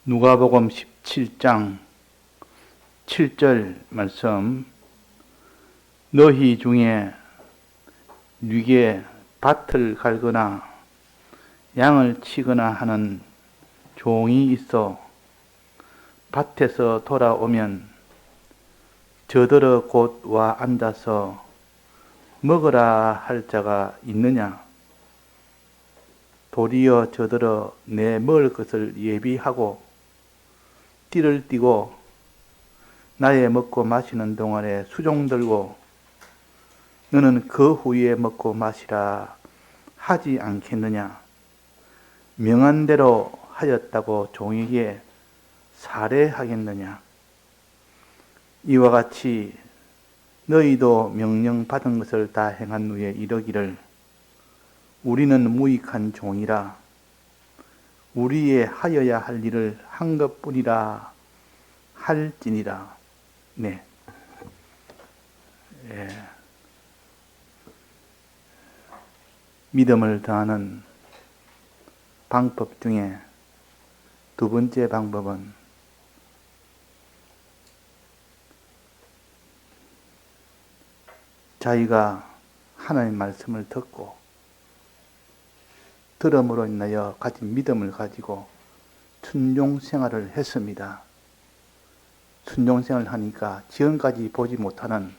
누가복음 17장 7절 말씀. 너희 중에 네게 밭을 갈거나 양을 치거나 하는 종이 있어 밭에서 돌아오면 저더러 곧 와 앉아서 먹으라 할 자가 있느냐? 도리어 저더러 내 먹을 것을 예비하고 띠를 띠고 나의 먹고 마시는 동안에 수종 들고 너는 그 후에 먹고 마시라 하지 않겠느냐? 명한 대로 하였다고 종에게 살해하겠느냐? 이와 같이 너희도 명령 받은 것을 다 행한 후에 이르기를 우리는 무익한 종이라 우리의 하여야 할 일을 한 것뿐이라 할지니라. 네. 믿음을 더하는 방법 중에 두 번째 방법은 자기가 하나님의 말씀을 듣고 들음으로 인하여 가진 믿음을 가지고 순종 생활을 했습니다. 순종 생활을 하니까 지금까지 보지 못하는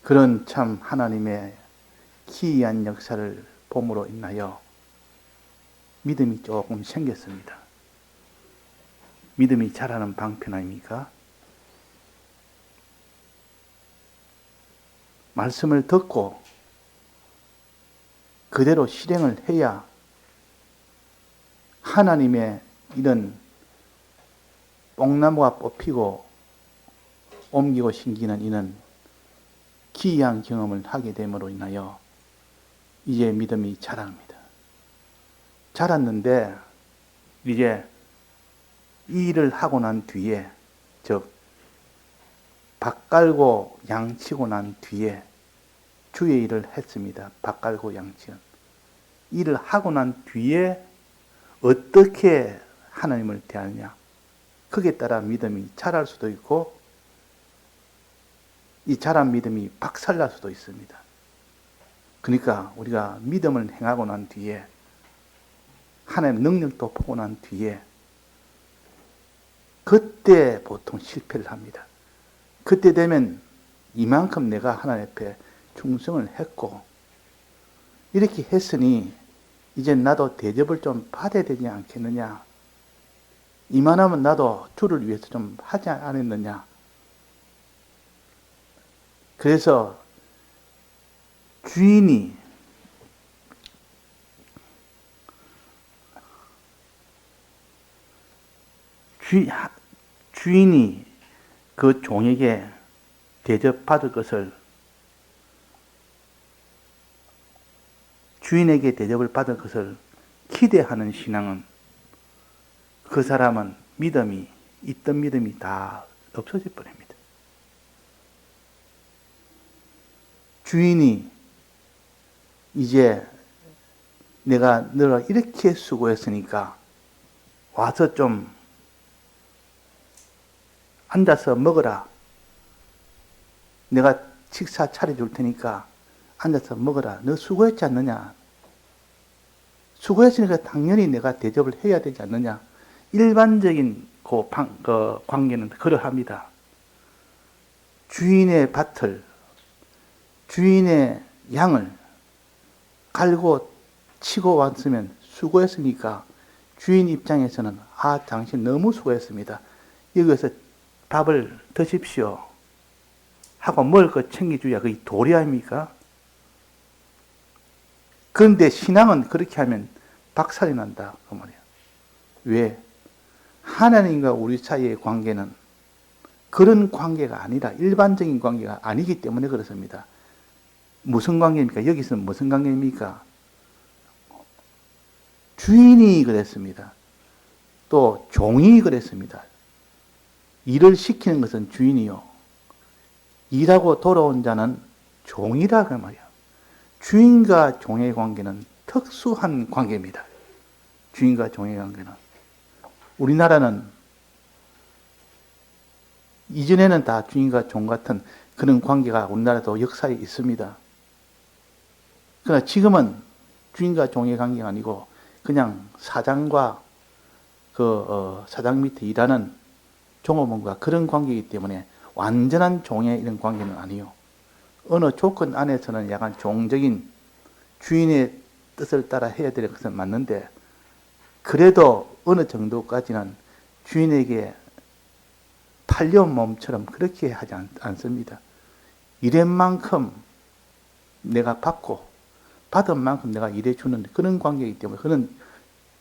그런 참 하나님의 기이한 역사를 봄으로 인하여 믿음이 조금 생겼습니다. 믿음이 자라는 방편 아닙니까? 말씀을 듣고 그대로 실행을 해야 하나님의 이런 뽕나무가 뽑히고 옮기고 신기는 이는 기이한 경험을 하게 됨으로 인하여 이제 믿음이 자랍니다. 자랐는데 이제 이 일을 하고 난 뒤에, 즉 밭 깔고 양 치고 난 뒤에 주의 일을 했습니다. 밭 깔고 양 치는 일을 하고 난 뒤에 어떻게 하나님을 대하느냐, 거기에 따라 믿음이 자랄 수도 있고 이 자란 믿음이 박살날 수도 있습니다. 그러니까 우리가 믿음을 행하고 난 뒤에 하나님의 능력도 보고 난 뒤에 그때 보통 실패를 합니다. 그때 되면 이만큼 내가 하나님 앞에 충성을 했고 이렇게 했으니 이제 나도 대접을 좀 받아야 되지 않겠느냐, 이만하면 나도 주를 위해서 좀 하지 않았느냐. 그래서 주인이 그 종에게 대접받을 것을, 주인에게 대접을 받을 것을 기대하는 신앙은 그 사람은 믿음이, 있던 믿음이 다 없어져 버립니다. 주인이 이제 내가 너를 이렇게 수고했으니까 와서 좀 앉아서 먹어라. 내가 식사 차려줄 테니까 앉아서 먹어라. 너 수고했지 않느냐? 수고했으니까 당연히 내가 대접을 해야 되지 않느냐? 일반적인 그 관계는 그러합니다. 주인의 밭을, 주인의 양을 갈고 치고 왔으면 수고했으니까 주인 입장에서는 당신 너무 수고했습니다. 여기서 밥을 드십시오 하고 먹을 것 챙겨줘야 그게 도리 아닙니까? 그런데 신앙은 그렇게 하면 박살이 난다 그 말이야. 왜? 하나님과 우리 사이의 관계는 그런 관계가 아니라 일반적인 관계가 아니기 때문에 그렇습니다. 무슨 관계입니까? 여기서는 무슨 관계입니까? 주인이 그랬습니다. 또 종이 그랬습니다. 일을 시키는 것은 주인이요, 일하고 돌아온 자는 종이라 그 말이야. 주인과 종의 관계는 특수한 관계입니다. 주인과 종의 관계는 우리나라는 이전에는 다 주인과 종 같은 그런 관계가 우리나라도 역사에 있습니다. 그러나 지금은 주인과 종의 관계가 아니고 그냥 사장과 사장 밑에 일하는 종업원과 그런 관계이기 때문에 완전한 종의 이런 관계는 아니요. 어느 조건 안에서는 약간 종적인 주인의 뜻을 따라 해야 될 것은 맞는데 그래도 어느 정도까지는 주인에게 팔려온 몸처럼 그렇게 하지 않습니다. 일한 만큼 내가 받고 받은 만큼 내가 일해주는 그런 관계이기 때문에 그는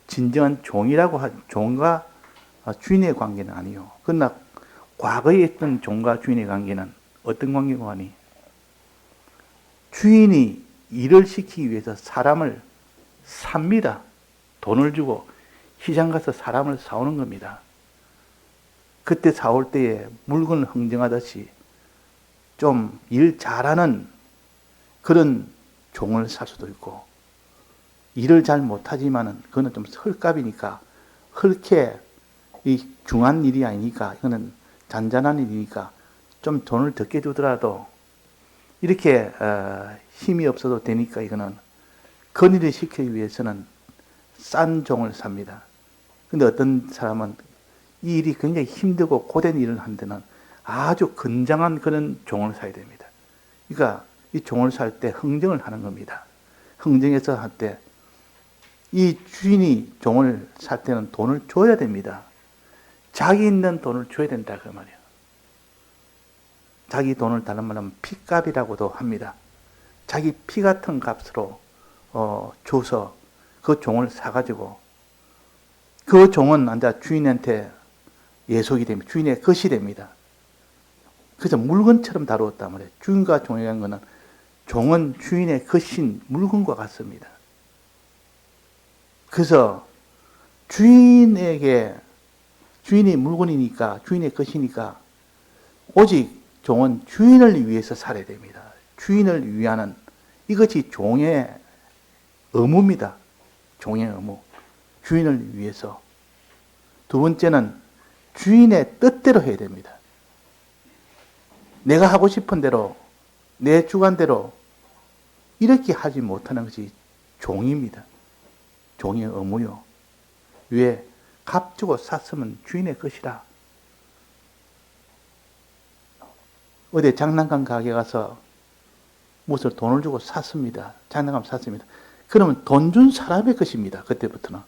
진정한 종과 주인의 관계는 아니요. 그러나 과거에 있던 종과 주인의 관계는 어떤 관계고 하니 주인이 일을 시키기 위해서 사람을 삽니다. 돈을 주고 시장 가서 사람을 사오는 겁니다. 그때 사올 때에 물건을 흥정하듯이 좀 일 잘하는 그런 종을 살 수도 있고 일을 잘 못하지만은 그거는 좀 헐값이니까 헐게 이 중한 일이 아니니까 이거는 잔잔한 일이니까 좀 돈을 적게 주더라도 이렇게 힘이 없어도 되니까 이거는 건의를 시키기 위해서는 싼 종을 삽니다. 근데 어떤 사람은 이 일이 굉장히 힘들고 고된 일을 한 데는 아주 건장한 그런 종을 사야 됩니다. 그러니까 이 종을 살 때 흥정을 하는 겁니다. 흥정해서 할 때 이 주인이 종을 살 때는 돈을 줘야 됩니다. 자기 있는 돈을 줘야 된다 그 말이에요. 자기 돈을 다른 말로 하면 피값이라고도 합니다. 자기 피 같은 값으로 줘서 그 종을 사가지고 그 종은 앉아 주인한테 예속이 됩니다. 주인의 것이 됩니다. 그래서 물건처럼 다루었단 말이에요. 주인과 종에 관한 거는 종은 주인의 것인 물건과 같습니다. 그래서 주인이 물건이니까 주인의 것이니까 오직 종은 주인을 위해서 살아야 됩니다. 주인을 위하는 이것이 종의 의무입니다. 종의 의무. 주인을 위해서. 두 번째는 주인의 뜻대로 해야 됩니다. 내가 하고 싶은 대로 내 주관대로 이렇게 하지 못하는 것이 종입니다. 종의 의무요. 왜? 값 주고 샀으면 주인의 것이라. 어디 장난감 가게 가서 무엇을 돈을 주고 샀습니다. 장난감 샀습니다. 그러면 돈 준 사람의 것입니다. 그때부터는.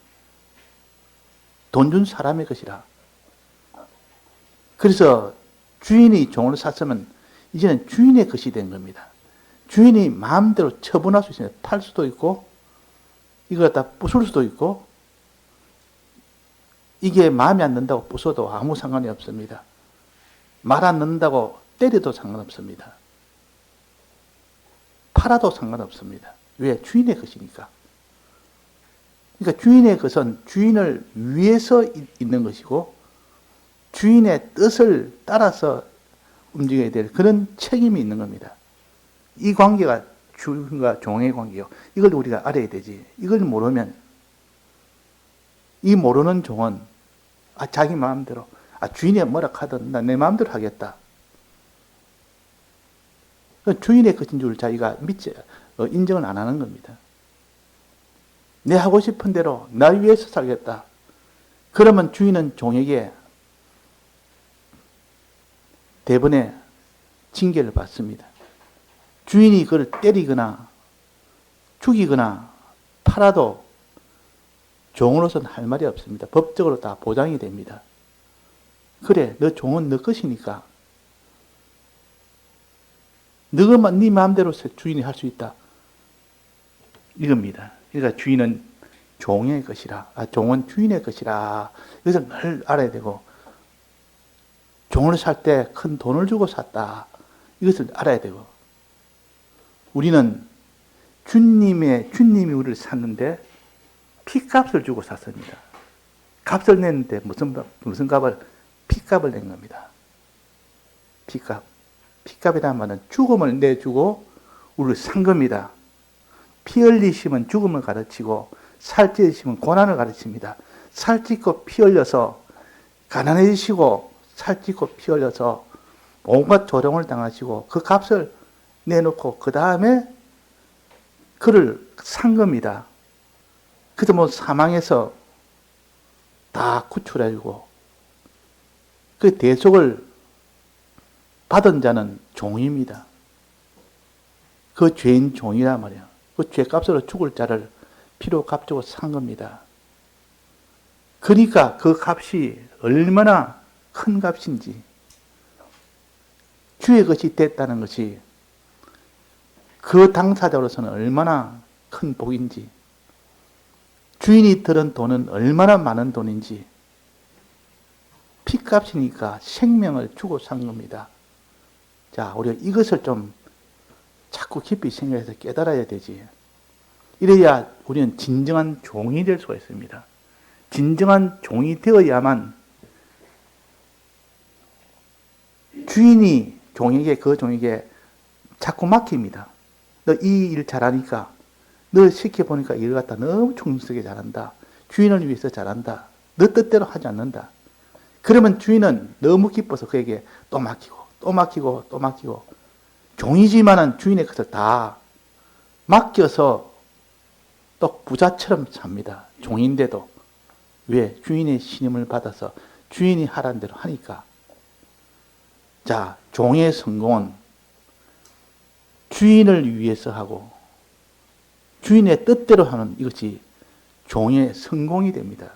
돈 준 사람의 것이라. 그래서 주인이 종을 샀으면 이제는 주인의 것이 된 겁니다. 주인이 마음대로 처분할 수 있습니다. 팔 수도 있고 이걸 갖다 부술 수도 있고 이게 마음에 안 든다고 부숴도 아무 상관이 없습니다. 말 안 듣는다고 때려도 상관없습니다. 팔아도 상관없습니다. 왜? 주인의 것이니까. 그러니까 주인의 것은 주인을 위해서 있는 것이고 주인의 뜻을 따라서 움직여야 될 그런 책임이 있는 겁니다. 이 관계가 주인과 종의 관계요. 이걸 우리가 알아야 되지. 이걸 모르면 이 모르는 종은 자기 마음대로 주인이 뭐라 하든 나 내 마음대로 하겠다. 주인의 것인 줄 자기가 인정을 안 하는 겁니다. 내 하고 싶은 대로 나 위해서 살겠다. 그러면 주인은 종에게 대번에 징계를 받습니다. 주인이 그걸 때리거나 죽이거나 팔아도 종으로서는 할 말이 없습니다. 법적으로 다 보장이 됩니다. 그래, 너 종은 너 것이니까 너가 네 마음대로 주인이 할 수 있다. 이겁니다. 그러니까 주인은 종의 것이라, 종은 주인의 것이라. 이것을 늘 알아야 되고, 종을 살 때 큰 돈을 주고 샀다. 이것을 알아야 되고, 우리는 주님이 우리를 샀는데 피값을 주고 샀습니다. 값을 냈는데 무슨 값을? 피값을 낸 겁니다. 피값. 피값이라는 말은 죽음을 내주고 우리를 산 겁니다. 피 흘리심은 죽음을 가르치고 살찌으심은 고난을 가르칩니다. 살찌고 피 흘려서 가난해지시고 살찌고 피 흘려서 온갖 조롱을 당하시고 그 값을 내놓고 그 다음에 그를 산 겁니다. 그래서 뭐 사망해서 다 구출해주고 그 대속을 받은 자는 종입니다. 그 죄인 종이란 말이야. 그 죄값으로 죽을 자를 피로 값주고 산 겁니다. 그러니까 그 값이 얼마나 큰 값인지, 주의 것이 됐다는 것이 그 당사자로서는 얼마나 큰 복인지, 주인이 들은 돈은 얼마나 많은 돈인지, 피값이니까 생명을 주고 산 겁니다. 자, 우리가 이것을 좀 자꾸 깊이 생각해서 깨달아야 되지. 이래야 우리는 진정한 종이 될 수가 있습니다. 진정한 종이 되어야만 주인이 그 종에게 자꾸 맡깁니다. 너 이 일 잘하니까, 너 시켜보니까 일을 갖다 너무 충성스럽게 잘한다. 주인을 위해서 잘한다. 너 뜻대로 하지 않는다. 그러면 주인은 너무 기뻐서 그에게 또 맡기고, 또 맡기고, 또 맡기고, 종이지만은 주인의 것을 다 맡겨서 또 부자처럼 삽니다. 종인데도. 왜? 주인의 신임을 받아서 주인이 하라는 대로 하니까. 자, 종의 성공은 주인을 위해서 하고 주인의 뜻대로 하는 이것이 종의 성공이 됩니다.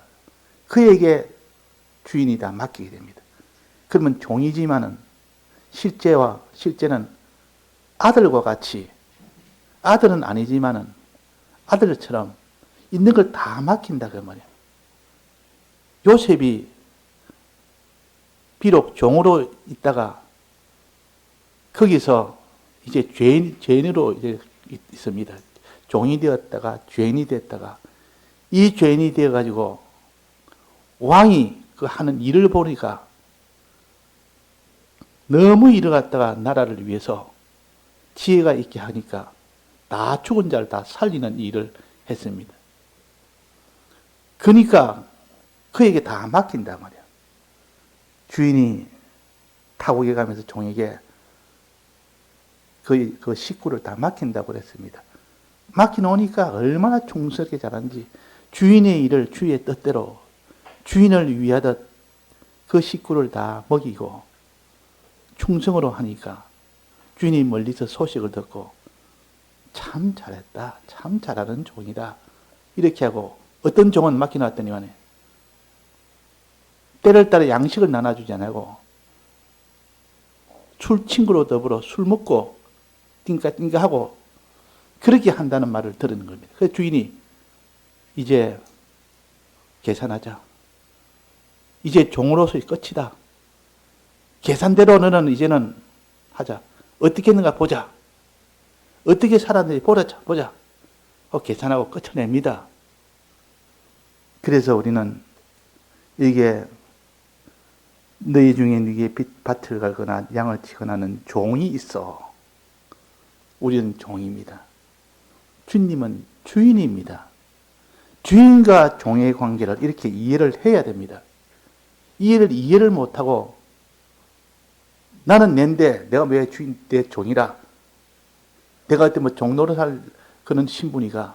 그에게 주인이 다 맡기게 됩니다. 그러면 종이지만은 실제는 아들과 같이, 아들은 아니지만은 아들처럼 있는 걸 다 맡긴다 그 말이에요. 요셉이 비록 종으로 있다가 거기서 이제 죄인으로 이제 있습니다. 종이 되었다가 죄인이 됐다가 이 죄인이 되어 가지고 왕이 그 하는 일을 보니까 너무 일을 갖다가 나라를 위해서 지혜가 있게 하니까 다 죽은 자를 다 살리는 일을 했습니다. 그러니까 그에게 다 맡긴단 말이야. 주인이 타국에 가면서 종에게 그 식구를 다 맡긴다고 그랬습니다. 맡겨놓으니까 얼마나 충성스럽게 잘하는지, 주인의 일을 주의 뜻대로 주인을 위하듯 그 식구를 다 먹이고 충성으로 하니까 주인이 멀리서 소식을 듣고 참 잘했다, 참 잘하는 종이다 이렇게 하고, 어떤 종은 맡겨놨더니만 때를 따라 양식을 나눠주지 않고 친구로 더불어 술 먹고 띵까띵까 하고 그렇게 한다는 말을 들은 겁니다. 그래서 주인이 이제 계산하자. 이제 종으로서의 끝이다. 계산대로 너는 이제는 하자. 어떻게 했는가 보자. 어떻게 살았는지 보자. 계산하고 끝내냅니다. 그래서 우리는 이게 너희 중에 네게 밭을 갈거나 양을 치거나 하는 종이 있어. 우리는 종입니다. 주님은 주인입니다. 주인과 종의 관계를 이렇게 이해를 해야 됩니다. 이해를 못하고 나는 낸데 내가 왜 내 종이라, 내가 그때 뭐 종노릇할 그런 신분이가,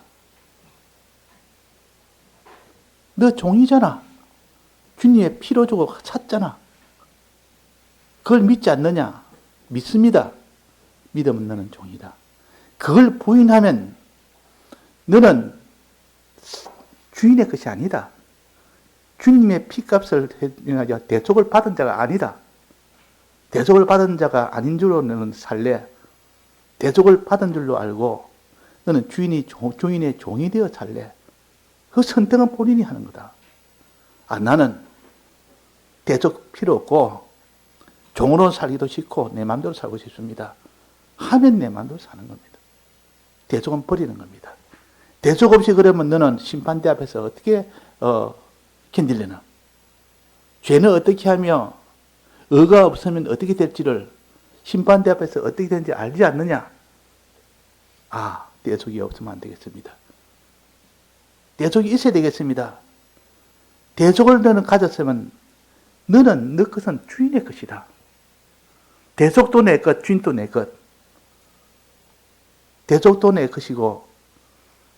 너 종이잖아. 주님의 피로 주고 샀잖아. 그걸 믿지 않느냐? 믿습니다. 믿으면 너는 종이다. 그걸 부인하면 너는 주인의 것이 아니다. 주님의 피값을 대속을 받은 자가 아니다. 대속을 받은 자가 아닌 줄로 너는 살래. 대속을 받은 줄로 알고 너는 주인의 종이 되어 살래. 그 선택은 본인이 하는 거다. 나는 대속 필요 없고 종으로 살기도 싫고 내 마음대로 살고 싶습니다. 하면 내 마음대로 사는 겁니다. 대속은 버리는 겁니다. 대속 없이 그러면 너는 심판대 앞에서 어떻게 견딜려나? 죄는 어떻게 하며 의가 없으면 어떻게 될지를 심판대 앞에서 어떻게 되는지 알지 않느냐? 대속이 없으면 안 되겠습니다. 대속이 있어야 되겠습니다. 대속을 너는 가졌으면 너는 너 것은 주인의 것이다. 대속도 내 것, 주인도 내 것. 대속도 내 것이고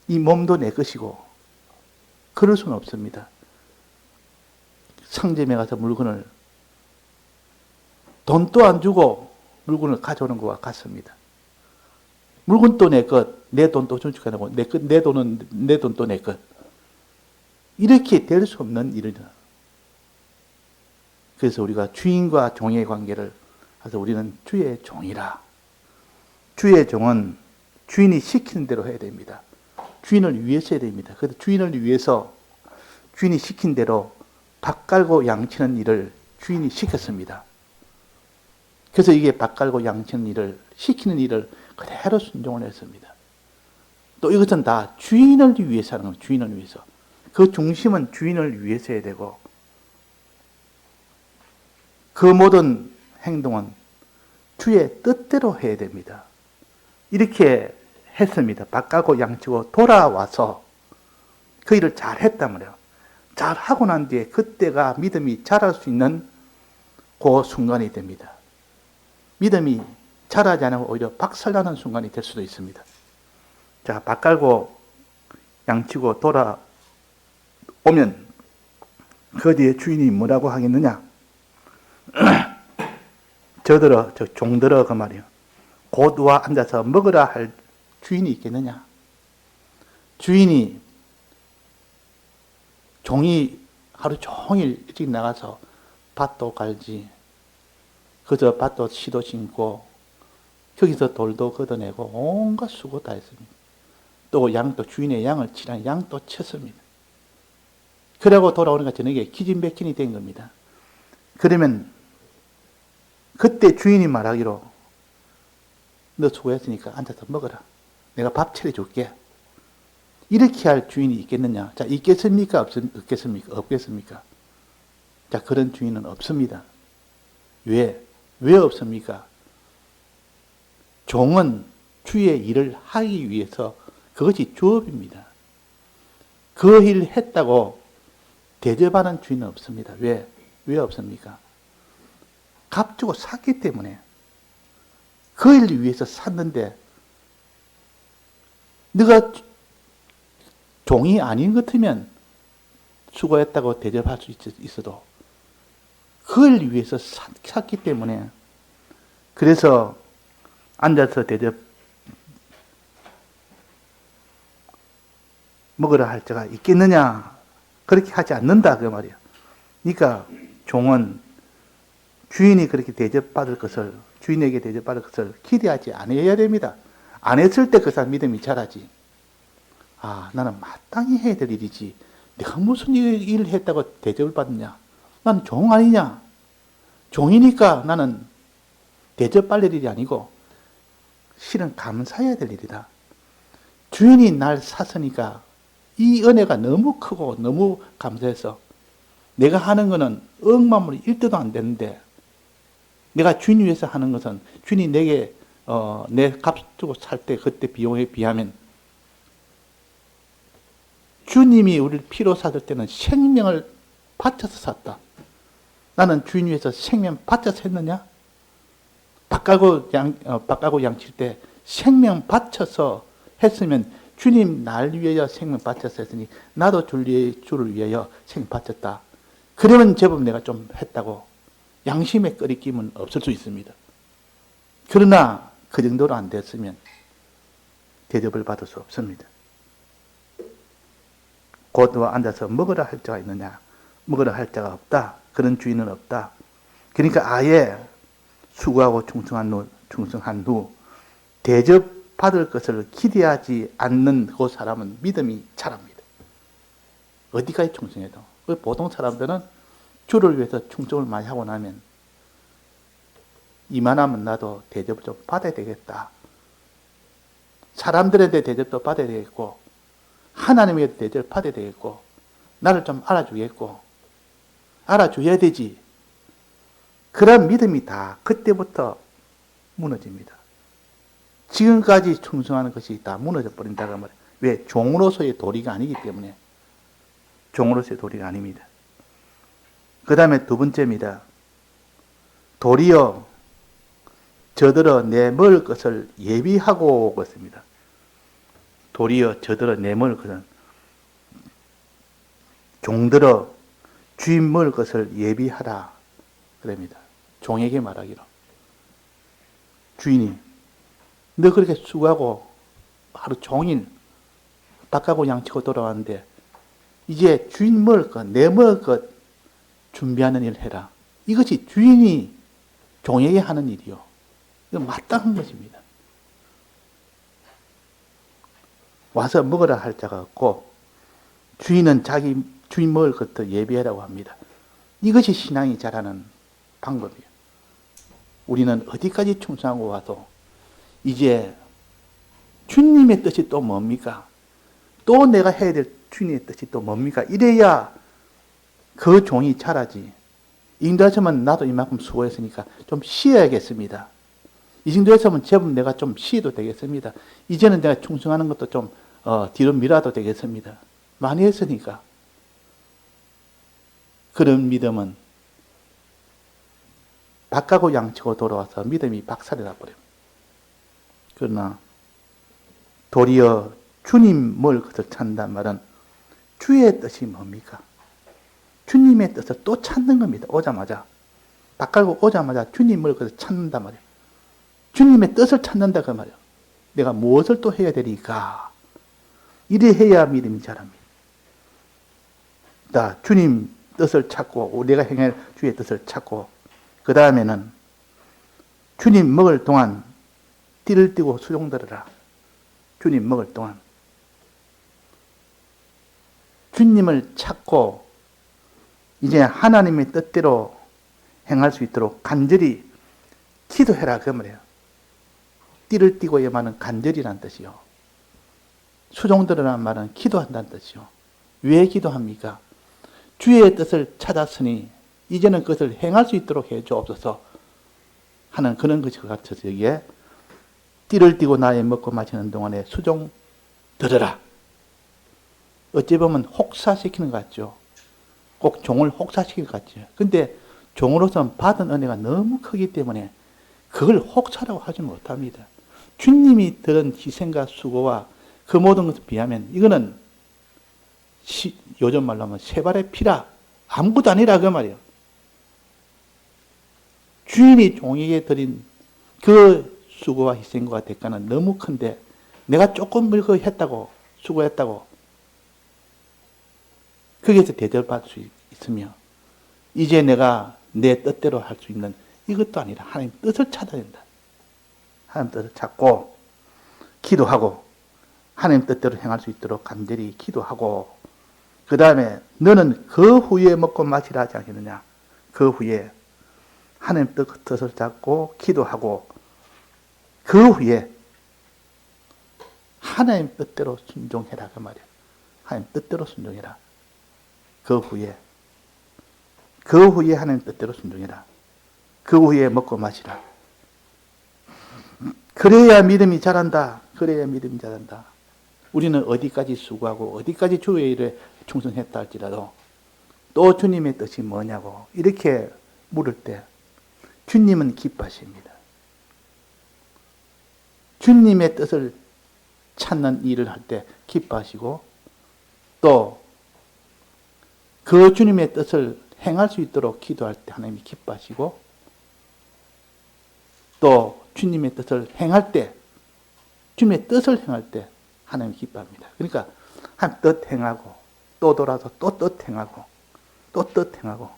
이 몸도 내 것이고 그럴 수는 없습니다. 상점에 가서 물건을 돈도 안 주고 물건을 가져오는 것과 같습니다. 물건도 내 것, 내 돈도 준축 안 하고 내 돈도 내 것. 이렇게 될 수 없는 일이다. 그래서 우리가 주인과 종의 관계를 해서 우리는 주의 종이라. 주의 종은 주인이 시키는 대로 해야 됩니다. 주인을 위해서 해야 됩니다. 그래서 주인을 위해서 주인이 시킨 대로 밥 깔고 양치는 일을 주인이 시켰습니다. 그래서 이게 밥 깔고 양치는 일을 시키는 일을 그대로 순종을 했습니다. 또 이것은 다 주인을 위해서 하는 겁니다. 주인을 위해서. 그 중심은 주인을 위해서 해야 되고 그 모든 행동은 주의 뜻대로 해야 됩니다. 이렇게 했습니다. 밥 깔고 양치고 돌아와서 그 일을 잘 했단 말이에요. 잘 하고 난 뒤에 그때가 믿음이 자랄 수 있는 그 순간이 됩니다. 믿음이 자라지 않으면 오히려 박살나는 순간이 될 수도 있습니다. 자, 밥 깔고 양치고 돌아오면 그 뒤에 주인이 뭐라고 하겠느냐? 저 종들어 그 말이에요. 곧 와 앉아서 먹으라 할 주인이 있겠느냐? 주인이 종이 하루 종일 일찍 나가서 밭도 갈지, 그저 밭도 씨도 심고, 거기서 돌도 걷어내고 온갖 수고 다 했습니다. 또 양도 주인의 양을 치라 양도 쳤습니다. 그러고 돌아오니까 저녁에 기진백진이 된 겁니다. 그러면 그때 주인이 말하기로 너 수고했으니까 앉아서 먹어라. 내가 밥 차려줄게. 이렇게 할 주인이 있겠느냐? 자, 있겠습니까? 없겠습니까? 없겠습니까? 자, 그런 주인은 없습니다. 왜 없습니까? 종은 주의 일을 하기 위해서 그것이 주업입니다. 그 일을 했다고 대접하는 주인은 없습니다. 왜 없습니까? 값 주고 샀기 때문에 그 일을 위해서 샀는데 네가 종이 아닌 것 같으면 수고했다고 대접할 수 있어도 그 일을 위해서 샀기 때문에 그래서 앉아서 대접 먹으라 할 자가 있겠느냐? 그렇게 하지 않는다 그 말이야. 그러니까 종은 주인이 그렇게 대접받을 것을 주인에게 대접받을 것을 기대하지 않아야 됩니다. 안 했을 때 그 사람 믿음이 자라지. 아, 나는 마땅히 해야 될 일이지. 내가 무슨 일을 했다고 대접을 받느냐? 난 종 아니냐? 종이니까 나는 대접받을 일이 아니고 실은 감사해야 될 일이다. 주인이 날 샀으니까 이 은혜가 너무 크고 너무 감사해서 내가 하는 거는 억만물이 1도도 안 되는데 내가 주인 위해서 하는 것은 주인이 내게 내 값 주고 살 때 그때 비용에 비하면 주님이 우리를 피로 사들 때는 생명을 바쳐서 샀다. 나는 주인 위해서 생명 바쳐서 했느냐? 밥 깔고 양칠 때 생명 바쳐서 했으면 주님 날 위하여 생명 바쳐서 했으니 나도 주를 위하여 생명 바쳤다. 그러면 제법 내가 좀 했다고 양심에 꺼리낌은 없을 수 있습니다. 그러나 그 정도로 안 됐으면 대접을 받을 수 없습니다. 곧 앉아서 먹으라 할 자가 있느냐? 먹으라 할 자가 없다. 그런 주인은 없다. 그러니까 아예 수고하고 충성한 후 대접받을 것을 기대하지 않는 그 사람은 믿음이 자랍니다. 어디까지 충성해도. 보통 사람들은 주를 위해서 충성을 많이 하고 나면 이만하면 나도 대접을 좀 받아야 되겠다. 사람들한테 대접도 받아야 되겠고 하나님에게 대접을 받아야 되겠고 나를 좀 알아주겠고 알아줘야 되지. 그런 믿음이 다 그때부터 무너집니다. 지금까지 충성하는 것이 다 무너져 버린다고 말해요. 왜? 종으로서의 도리가 아니기 때문에. 종으로서의 도리가 아닙니다. 그 다음에 두 번째입니다. 도리어 저들어 내 먹을 것을 예비하고 그랬습니다. 도리어 저들어 내 먹을 것을, 종들어 주인 먹을 것을 예비하라 그럽니다. 종에게 말하기로. 주인이 너 그렇게 수고하고 하루 종일 닭하고 양치고 돌아왔는데 이제 주인 먹을 것, 내 먹을 것 준비하는 일을 해라. 이것이 주인이 종에게 하는 일이요. 이거 마땅한 것입니다. 와서 먹으라 할 자가 없고 주인은 자기 주인 먹을 것도 예비하라고 합니다. 이것이 신앙이 자라는 방법이에요. 우리는 어디까지 충성하고 와도 이제 주님의 뜻이 또 뭡니까? 또 내가 해야 될 주님의 뜻이 또 뭡니까? 이래야 그 종이 자라지. 이 정도 했으면 나도 이만큼 수고했으니까 좀 쉬어야겠습니다. 이 정도 했으면 제법 내가 좀 쉬어도 되겠습니다. 이제는 내가 충성하는 것도 좀 뒤로 밀어도 되겠습니다. 많이 했으니까. 그런 믿음은 닭하고 양치고 돌아와서 믿음이 박살이 나버려요. 그러나 도리어 주님 먹을 것을 찾는단 말은 주의 뜻이 뭡니까? 주님의 뜻을 또 찾는 겁니다. 오자마자. 닭하고 오자마자 주님 먹을 것을 찾는단 말이에요. 주님의 뜻을 찾는다 그 말이에요. 내가 무엇을 또 해야 되니까. 이래 해야 믿음이 자랍니다. 주님 뜻을 찾고 내가 행할 주의 뜻을 찾고 그 다음에는 주님 먹을 동안 띠를 띠고 수종들어라. 주님 먹을 동안 주님을 찾고 이제 하나님의 뜻대로 행할 수 있도록 간절히 기도해라 그 말이에요. 띠를 띠고의 말은 간절이란 뜻이요. 수종들어라는 말은 기도한다는 뜻이요. 왜 기도합니까? 주의 뜻을 찾았으니 이제는 그것을 행할 수 있도록 해주옵소서 하는 그런 것과 같아서 여기에 띠를 띠고 나의 먹고 마시는 동안에 수종 들어라. 어찌 보면 혹사시키는 것 같죠. 꼭 종을 혹사시킬 것 같죠. 근데 종으로서는 받은 은혜가 너무 크기 때문에 그걸 혹사라고 하지 못합니다. 주님이 들은 희생과 수고와 그 모든 것에 비하면 이거는 요즘 말로 하면 세발의 피라. 아무것도 아니라 그 말이에요. 주인이 종에게 드린 그 수고와 희생과 대가는 너무 큰데 내가 조금 그 했다고 수고했다고 거기에서 대접받을 수 있으며 이제 내가 내 뜻대로 할 수 있는 이것도 아니라 하나님 뜻을 찾아야 된다. 하나님 뜻을 찾고 기도하고 하나님 뜻대로 행할 수 있도록 간절히 기도하고 그 다음에 너는 그 후에 먹고 마시라 하지 않겠느냐. 그 후에 하나님 뜻을 찾고 기도하고 그 후에 하나님 뜻대로 순종해라 그 말이에요. 하나님 뜻대로 순종해라. 그 후에 하나님 뜻대로 순종해라. 그 후에 먹고 마시라. 그래야 믿음이 자란다. 그래야 믿음이 자란다. 우리는 어디까지 수고하고 어디까지 주의 일에 충성했다 할지라도 또 주님의 뜻이 뭐냐고 이렇게 물을 때 주님은 기뻐하십니다. 주님의 뜻을 찾는 일을 할 때 기뻐하시고 또 그 주님의 뜻을 행할 수 있도록 기도할 때 하나님이 기뻐하시고 또 주님의 뜻을 행할 때 주님의 뜻을 행할 때 하나님이 기뻐합니다. 그러니까 한 뜻 행하고 또 돌아서 또 뜻 행하고 또 뜻 행하고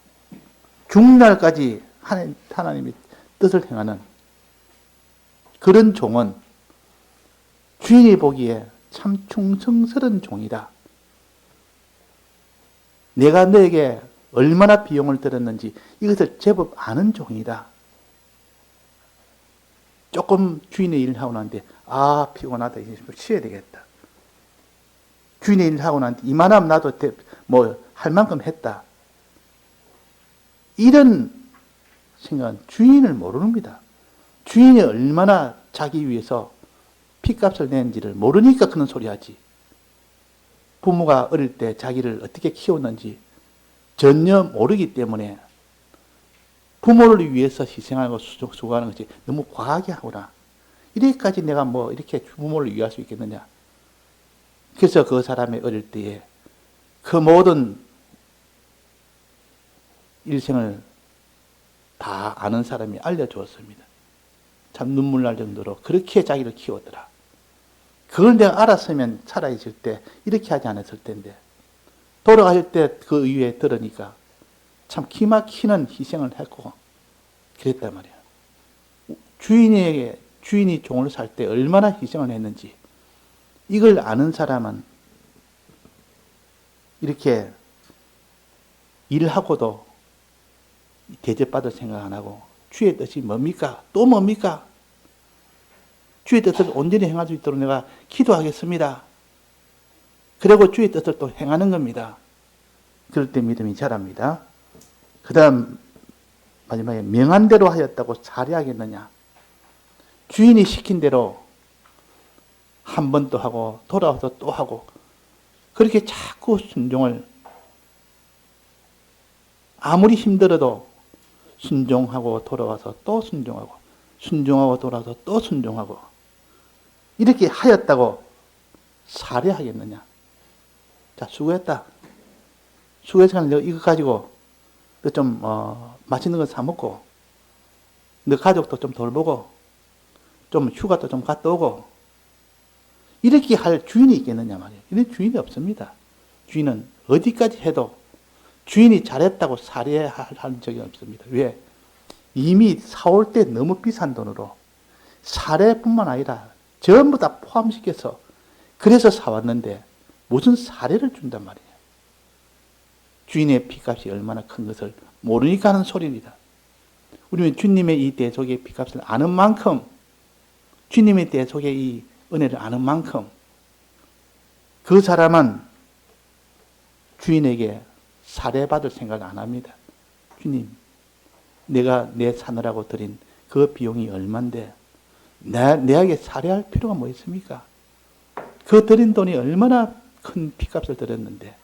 죽날까지 하나님의 뜻을 행하는 그런 종은 주인이 보기에 참 충성스러운 종이다. 내가 너에게 얼마나 비용을 들였는지 이것을 제법 아는 종이다. 조금 주인의 일을 하고 나는데 피곤하다. 이제 쉬어야 되겠다. 주인의 일을 하고 나는데 이만하면 나도 할 만큼 했다. 이런 생각은 주인을 모릅니다. 주인이 얼마나 자기 위해서 핏값을 냈는지를 모르니까 그런 소리 하지. 부모가 어릴 때 자기를 어떻게 키웠는지 전혀 모르기 때문에 부모를 위해서 희생하고 수고하는 것이 너무 과하게 하구나. 이래까지 내가 뭐 이렇게 부모를 위할 수 있겠느냐. 그래서 그 사람이 어릴 때에 그 모든 일생을 다 아는 사람이 알려주었습니다. 참 눈물 날 정도로 그렇게 자기를 키웠더라. 그걸 내가 알았으면 살아있을 때 이렇게 하지 않았을 텐데 돌아가실 때 그 이후에 들으니까 참 기막히는 희생을 했고 그랬단 말이야. 주인이 종을 살 때 얼마나 희생을 했는지 이걸 아는 사람은 이렇게 일하고도 대접받을 생각 안 하고 주의 뜻이 뭡니까? 또 뭡니까? 주의 뜻을 온전히 행할 수 있도록 내가 기도하겠습니다. 그리고 주의 뜻을 또 행하는 겁니다. 그럴 때 믿음이 자랍니다. 그 다음 마지막에 명한 대로 하였다고 살해하겠느냐. 주인이 시킨 대로 한 번 또 하고 돌아와서 또 하고 그렇게 자꾸 순종을 아무리 힘들어도 순종하고 돌아와서 또 순종하고 순종하고 돌아와서 또 순종하고 이렇게 하였다고 살해하겠느냐. 자, 수고했다. 수고해서 너 이거 가지고 너 좀 맛있는 거 사 먹고 너 가족도 좀 돌보고 좀 휴가도 좀 갔다 오고 이렇게 할 주인이 있겠느냐 말이에요. 이런 주인이 없습니다. 주인은 어디까지 해도 주인이 잘했다고 살해한 적이 없습니다. 왜? 이미 사올 때 너무 비싼 돈으로 살해뿐만 아니라 전부 다 포함시켜서 그래서 사왔는데 무슨 살해를 준단 말이에요. 주인의 피값이 얼마나 큰 것을 모르니까 하는 소리입니다. 우리는 주님의 이 대속의 피값을 아는 만큼 주님의 대속의 이 은혜를 아는 만큼 그 사람은 주인에게 살해받을 생각을 안 합니다. 주님, 내가 내 사느라고 드린 그 비용이 얼만데 내에게 살해할 필요가 뭐 있습니까? 그 드린 돈이 얼마나 큰 피값을 들였는데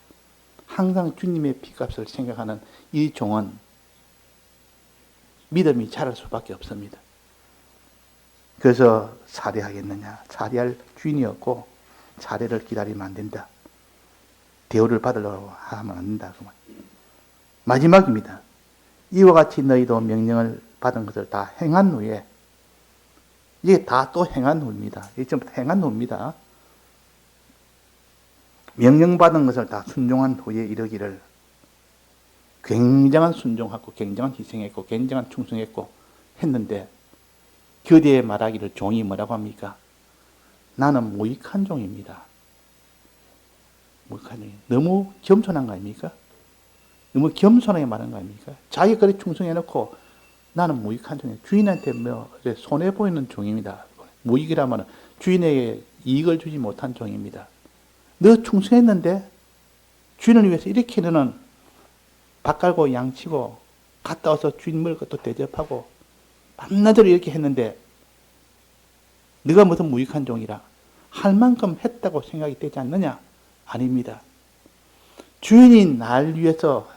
항상 주님의 피값을 생각하는 이 종은 믿음이 자랄 수밖에 없습니다. 그래서 살해하겠느냐. 살해할 주인이 없고 살해를 기다리면 안 된다. 대우를 받으려고 하면 안 된다. 마지막입니다. 이와 같이 너희도 명령을 받은 것을 다 행한 후에 이게 다 또 행한 후입니다. 이게 좀 행한 후입니다. 명령받은 것을 다 순종한 후에 이르기를 굉장한 순종하고 굉장한 희생했고 굉장한 충성했고 했는데 그 뒤에 말하기를 종이 뭐라고 합니까? 나는 무익한 종입니다. 무익한 종이 너무 겸손한 거 아닙니까? 너무 겸손하게 말한 거 아닙니까? 자기 그리 충성해놓고 나는 무익한 종이에요. 주인한테 손해 보이는 종입니다. 무익이라면 주인에게 이익을 주지 못한 종입니다. 너 충성했는데 주인을 위해서 이렇게 너는 밥 깔고 양 치고 갔다 와서 주인 먹을 것도 대접하고 밤낮으로 이렇게 했는데 네가 무슨 무익한 종이라 할 만큼 했다고 생각이 되지 않느냐? 아닙니다. 주인이 날 위해서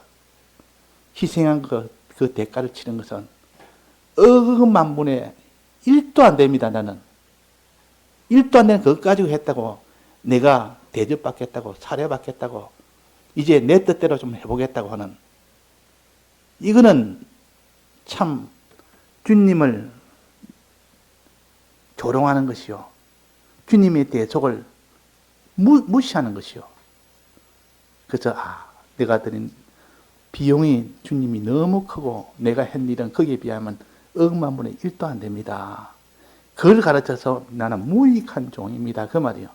희생한 그 대가를 치른 것은 억만분의 1도 안 됩니다. 나는 1도 안 되는 그것 가지고 했다고 내가 대접받겠다고 살해받겠다고 이제 내 뜻대로 좀 해보겠다고 하는 이거는 참 주님을 조롱하는 것이요. 주님의 대속을 무시하는 것이요. 그래서 내가 드린 비용이 주님이 너무 크고 내가 한 일은 거기에 비하면 억만분의 1도 안 됩니다. 그걸 가르쳐서 나는 무익한 종입니다. 그 말이요.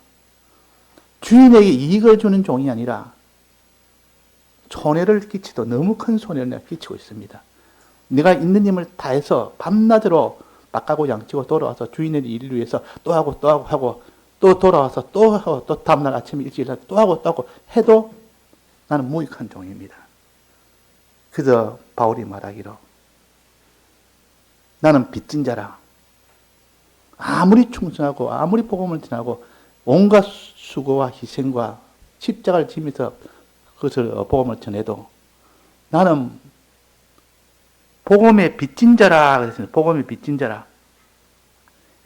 주인에게 이익을 주는 종이 아니라 손해를 끼치도 너무 큰 손해를 내가 끼치고 있습니다. 내가 있는 힘을 다해서 밤낮으로 빡가고 양치고 돌아와서 주인의 일을 위해서 또 하고 또 하고 또 돌아와서 또 하고 또 다음날 아침에 일찍 일어나서 또 하고 해도 나는 무익한 종입니다. 그래서 바울이 말하기로 나는 빚진 자라. 아무리 충성하고 아무리 복음을 전하고 온갖 수고와 희생과 십자가를 지면서 그것을 복음을 전해도 나는 복음의 빚진 자라 그랬습니다. 복음의 빚진 자라.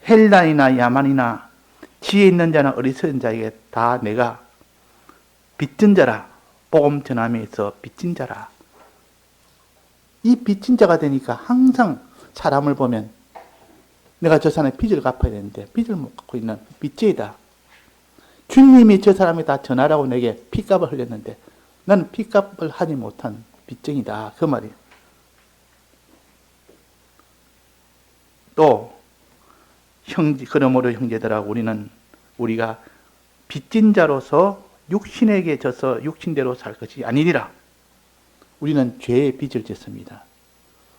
헬란이나 야만이나 지혜 있는 자나 어리석은 자에게 다 내가 빚진 자라. 복음 전함에 있어 빚진 자라. 이 빚진 자가 되니까 항상 사람을 보면 내가 저 사람의 빚을 갚아야 되는데 빚을 못 갚고 있는 빚쟁이다. 주님이 저 사람이 다 전하라고 내게 핏값을 흘렸는데 나는 핏값을 하지 못한 빚쟁이다. 그 말이에요. 또 그러므로 형제들아 우리가 빚진 자로서 육신에게 져서 육신대로 살 것이 아니니라. 우리는 죄의 빚을 졌습니다.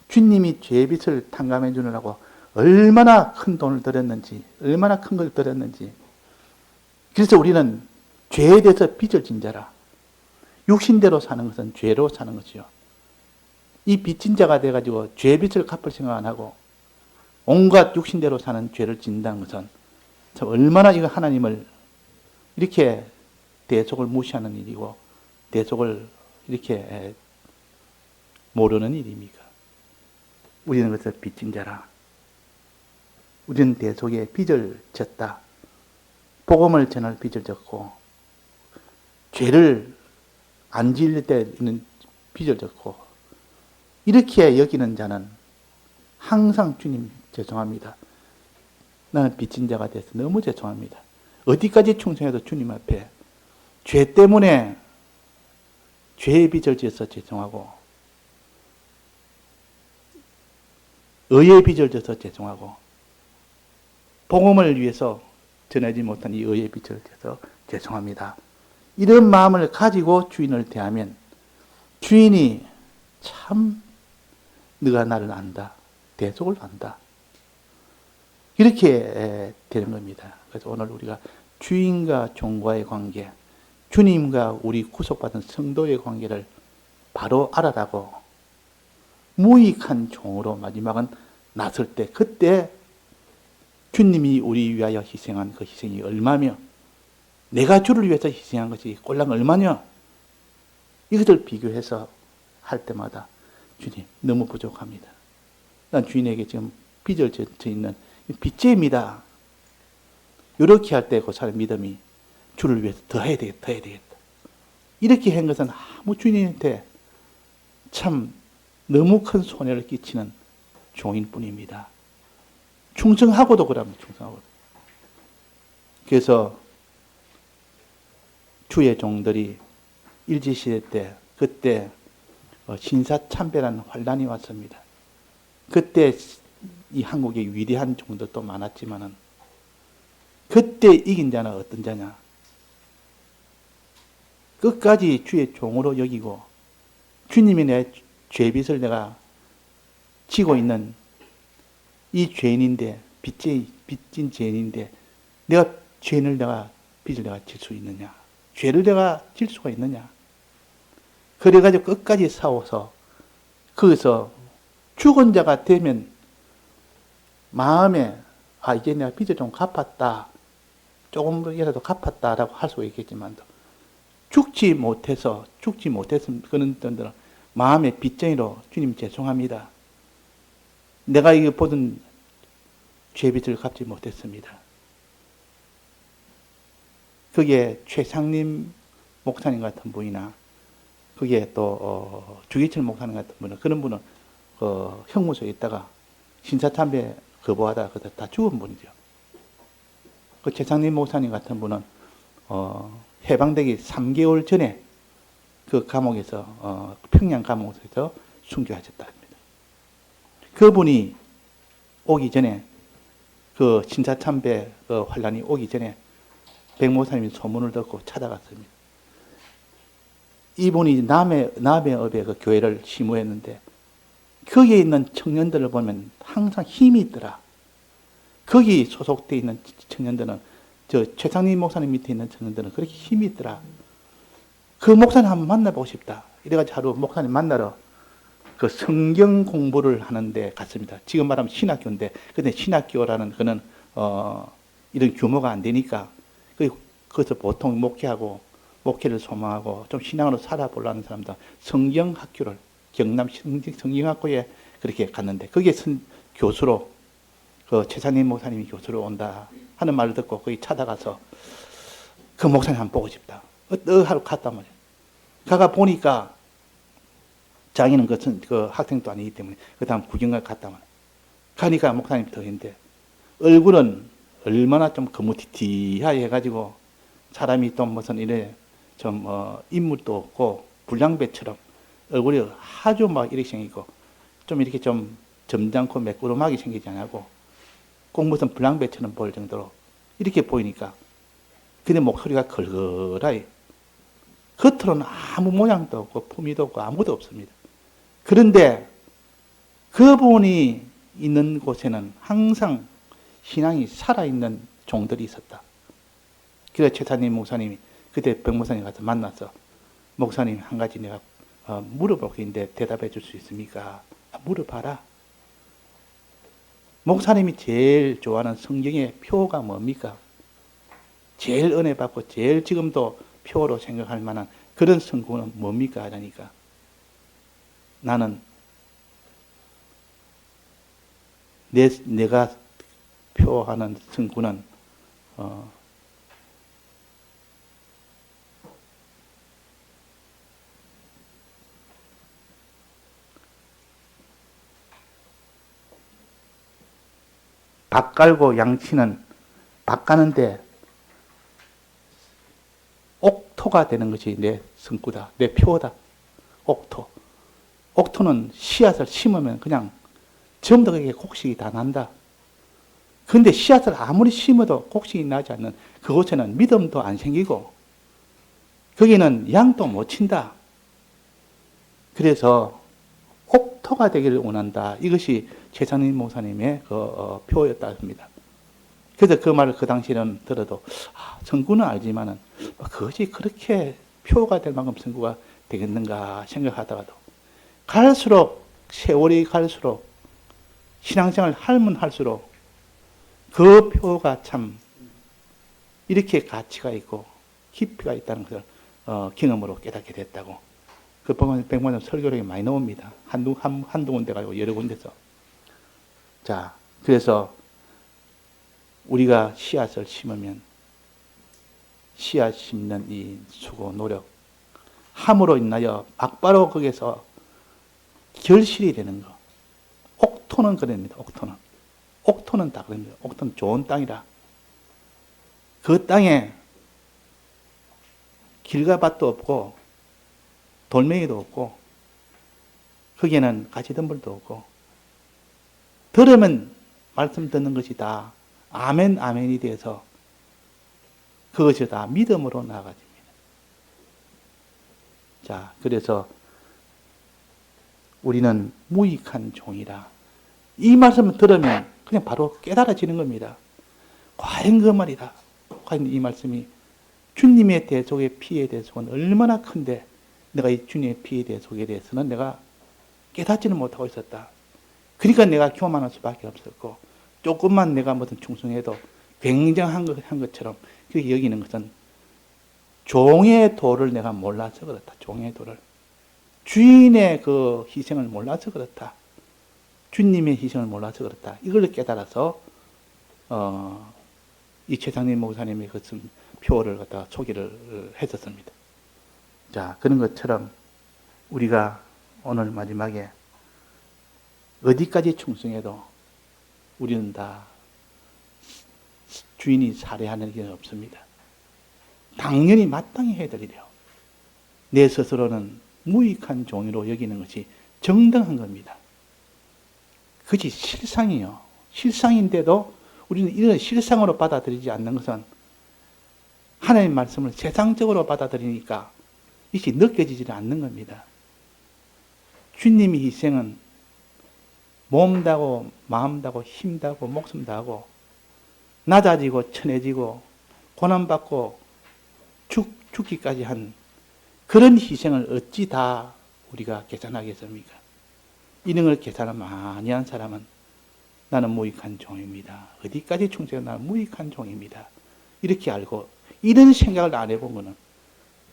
주님이 죄의 빚을 탕감해 주느라고 얼마나 큰 돈을 들였는지, 얼마나 큰 걸 들였는지. 그래서 우리는 죄에 대해서 빚을 진 자라. 육신대로 사는 것은 죄로 사는 것이요. 이 빚진 자가 돼가지고 죄의 빚을 갚을 생각 안 하고 온갖 육신대로 사는 죄를 진다는 것은 참 얼마나 이거 하나님을 이렇게 대속을 무시하는 일이고 대속을 이렇게 모르는 일입니까? 우리는 그래서 빚진 자라. 우리는 대속에 빚을 졌다. 복음을 전할 빚을 졌고 죄를 안 지을 때는 빚을 졌고 이렇게 여기는 자는 항상 주님 죄송합니다. 나는 빚진 자가 돼서 너무 죄송합니다. 어디까지 충성해도 주님 앞에 죄 때문에 죄의 빚을 지어서 죄송하고 의의 빚을 져서 죄송하고 복음을 위해서 전하지 못한 이 의의 빚을 져서 죄송합니다. 이런 마음을 가지고 주인을 대하면 주인이 참 네가 나를 안다. 대속을 안다. 이렇게 되는 겁니다. 그래서 오늘 우리가 주인과 종과의 관계, 주님과 우리 구속받은 성도의 관계를 바로 알아라고 무익한 종으로 마지막은 나설 때 그때 주님이 우리 위하여 희생한 그 희생이 얼마며 내가 주를 위해서 희생한 것이 꼴랑 얼마냐 이것을 비교해서 할 때마다 주님 너무 부족합니다. 난 주인에게 지금 빚을 져 있는 빚쟁이입니다. 이렇게 할 때 그 사람의 믿음이 주를 위해서 더 해야 되겠다, 더 해야 되겠다. 이렇게 한 것은 아무 주인한테 참 너무 큰 손해를 끼치는 종일 뿐입니다. 충성하고도 그럽니다. 충성하고도. 그래서 주의 종들이 일제시대 때 그때 신사참배라는 환란이 왔습니다. 그때 이 한국의 위대한 종들도 많았지만은 그때 이긴 자는 어떤 자냐? 끝까지 주의 종으로 여기고 주님이 내 죄빚을 내가 지고 있는 이 죄인인데 빚진 죄인인데 내가 죄인을 내가 빚을 내가 질 수 있느냐? 죄를 내가 질 수가 있느냐? 그래가지고 끝까지 싸워서 거기서 죽은 자가 되면 마음에 이제 내가 빚을 좀 갚았다. 조금이라도 갚았다라고 할 수가 있겠지만 죽지 못했으면 그런 분들은 마음의 빚쟁이로 주님 죄송합니다. 내가 이거 보던 죄빚을 갚지 못했습니다. 그게 최상림 목사님 같은 분이나 그게 또 주기철 목사님 같은 분은 그런 분은 형무소에 있다가 신사참배 거부하다가 다 죽은 분이죠. 그 최상림 목사님 같은 분은 해방되기 3개월 전에 그 감옥에서 평양 감옥에서 순교하셨다 합니다. 그분이 오기 전에 그 신사참배 그 환란이 오기 전에 백 목사님이 소문을 듣고 찾아갔습니다. 이분이 남해읍에 그 교회를 시무했는데 거기에 있는 청년들을 보면 항상 힘이 있더라. 거기 소속되어 있는 청년들은 최상림 목사님 밑에 있는 청년들은 그렇게 힘이 있더라. 그 목사님 한번 만나보고 싶다. 이래가지고 하루 목사님 만나러 그 성경 공부를 하는데 갔습니다. 지금 말하면 신학교인데 근데 신학교라는 그는 이런 규모가 안 되니까 거기서 보통 목회를 소망하고 좀 신앙으로 살아보려는 사람들 성경 학교를 경남 성경학교에 그렇게 갔는데 거기에 교수로 그 최찬림 목사님이 교수로 온다 하는 말을 듣고 거기 찾아가서 그 목사님 한번 보고 싶다. 하루 갔단 말이야. 가가 보니까 자기는 그 학생도 아니기 때문에 그 다음 구경을 갔단 말이야. 가니까 목사님이 더 했는데 얼굴은 얼마나 좀 거무튀튀하게 해가지고 사람이 또 무슨 이래 좀 인물도 없고 불량배처럼 얼굴이 아주 막 이렇게 생기고 좀 이렇게 좀 점잖고 매끄러하게 생기지 않고 꼭 무슨 불량배처럼 보일 정도로 이렇게 보이니까 근데 목소리가 걸걸하게 겉으로는 아무 모양도 없고 품위도 없고 아무도 없습니다. 그런데 그분이 있는 곳에는 항상 신앙이 살아있는 종들이 있었다. 그래서 최찬림 목사님이 그때 백 목사님 가서 만나서 목사님 한 가지 내가 물어볼 게 있는데 대답해 줄 수 있습니까? 물어봐라. 목사님이 제일 좋아하는 성경의 표가 뭡니까? 제일 은혜 받고 제일 지금도 표로 생각할 만한 그런 성구는 뭡니까? 하니까 나는 내가 표하는 성구는 밥 깔고 양치는 밥 가는데 옥토가 되는 것이 내 성구다. 내 표다. 옥토. 옥토는 씨앗을 심으면 그냥 전부 다 곡식이 다 난다. 그런데 씨앗을 아무리 심어도 곡식이 나지 않는 그곳에는 믿음도 안 생기고 거기는 양도 못 친다. 그래서 옥토가 되기를 원한다. 이것이 최찬림 목사님의 표였다 합니다. 그래서 그 말을 그 당시에는 들어도 성구는 알지만은 그것이 그렇게 표가 될 만큼 성구가 되겠는가 생각하다가도 갈수록 세월이 갈수록 신앙생활 하면 할수록 그 표가 참 이렇게 가치가 있고 깊이가 있다는 것을 경험으로 깨닫게 됐다고. 그 백만원 설교록에 많이 나옵니다. 한두 군데 가지고 여러 군데서. 자, 그래서 우리가 씨앗을 심으면 씨앗 심는 이 수고, 노력, 함으로 인하여 막바로 거기서 결실이 되는 거. 옥토는 그럽니다. 옥토는 다 그럽니다. 옥토는 좋은 땅이라. 그 땅에 길과 밭도 없고 돌멩이도 없고 거기에는 가시덤불도 없고 들으면 말씀 듣는 것이 다 아멘 아멘이 돼서 그것이 다 믿음으로 나아가집니다. 자, 그래서 우리는 무익한 종이라. 이 말씀을 들으면 그냥 바로 깨달아지는 겁니다. 과연 그 말이다. 과연 이 말씀이 주님의 대속의 피에 대해서는 얼마나 큰데 내가 이 주님의 피에 대속에 대해서는 내가 깨닫지는 못하고 있었다. 그러니까 내가 교만할 수밖에 없었고 조금만 내가 무슨 충성해도 굉장한 것처럼 그렇게 여기는 것은 종의 도를 내가 몰라서 그렇다. 종의 도를. 주인의 그 희생을 몰라서 그렇다. 주님의 희생을 몰라서 그렇다. 이걸 깨달아서 이 최상림 목사님의 그 표를 갖다가 소개를 했었습니다. 자, 그런 것처럼 우리가 오늘 마지막에 어디까지 충성해도 우리는 다 주인이 살해하는 게 없습니다. 당연히 마땅히 해드리려. 내 스스로는 무익한 종이로 여기는 것이 정당한 겁니다. 그것이 실상이요. 실상인데도 우리는 이런 실상으로 받아들이지 않는 것은 하나님의 말씀을 세상적으로 받아들이니까 이것이 느껴지지 않는 겁니다. 주님의 희생은 몸 다고 마음 다고 힘 다고 목숨 다고 낮아지고 천해지고 고난받고 죽기까지 한 그런 희생을 어찌 다 우리가 계산하겠습니까? 이런 걸 계산을 많이 한 사람은 나는 무익한 종입니다. 어디까지 충성해 나는 무익한 종입니다. 이렇게 알고 이런 생각을 안 해본 거는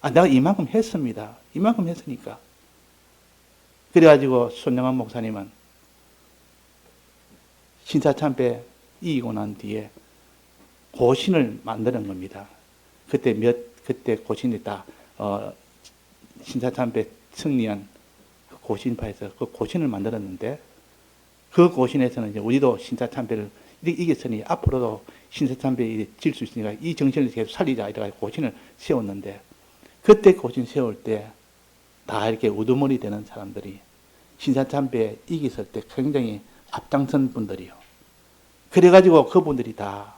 내가 이만큼 했습니다. 이만큼 했으니까 그래가지고 손영환 목사님은 신사참배 이기고 난 뒤에 고신을 만드는 겁니다. 그때 고신이 다, 신사참배 승리한 고신파에서 그 고신을 만들었는데, 그 고신에서는 이제 우리도 신사참배를 이겼으니 앞으로도 신사참배에 질 수 있으니까 이 정신을 계속 살리자 이래가지고 고신을 세웠는데, 그때 고신 세울 때 다 이렇게 우두머리 되는 사람들이 신사참배에 이겼을 때 굉장히 앞장선 분들이요. 그래가지고 그분들이 다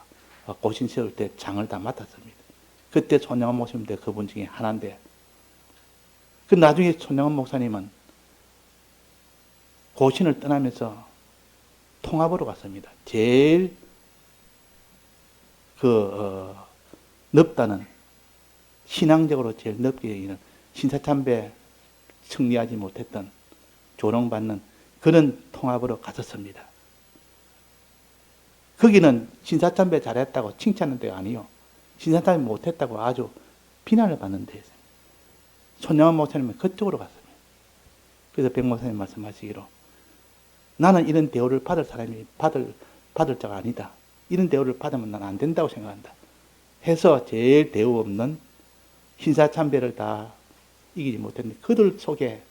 고신 세울 때 장을 다 맡았습니다. 그때 손영환 목사님도 그분 중에 하나인데, 그 나중에 손영환 목사님은 고신을 떠나면서 통합으로 갔습니다. 제일 넓다는, 신앙적으로 제일 넓게 여기는 신사참배 승리하지 못했던, 조롱받는 그런 통합으로 갔었습니다. 거기는 신사참배 잘했다고 칭찬하는 데가 아니요. 신사참배 못했다고 아주 비난을 받는 데였어요. 손영환 목사님은 그쪽으로 갔습니다. 그래서 백 목사님 말씀하시기로, 나는 이런 대우를 받을 사람이 받을 자가 아니다. 이런 대우를 받으면 난 안 된다고 생각한다. 해서 제일 대우 없는 신사참배를 다 이기지 못했는데 그들 속에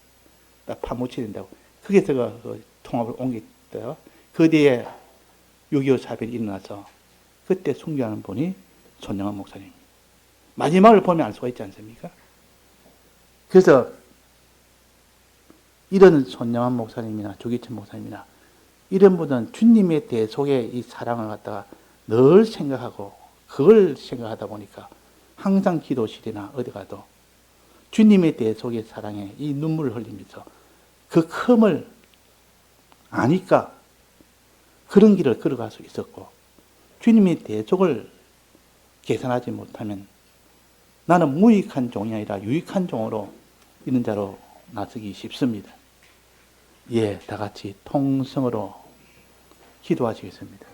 다 파묻혀야 된다고. 거기서 그 통합을 옮겼대요. 그 뒤에 6.25 사변이 일어나서 그때 순교하는 분이 손영환 목사님. 마지막을 보면 알 수가 있지 않습니까? 그래서 이런 손영환 목사님이나 조기천 목사님이나 이런 분은 주님의 대속의 이 사랑을 갖다가 늘 생각하고 그걸 생각하다 보니까 항상 기도실이나 어디 가도 주님의 대속의 사랑에 이 눈물을 흘리면서 그 큼을 아니까 그런 길을 걸어갈 수 있었고, 주님의 대속을 계산하지 못하면 나는 무익한 종이 아니라 유익한 종으로 있는 자로 나서기 쉽습니다. 예, 다 같이 통성으로 기도하시겠습니다.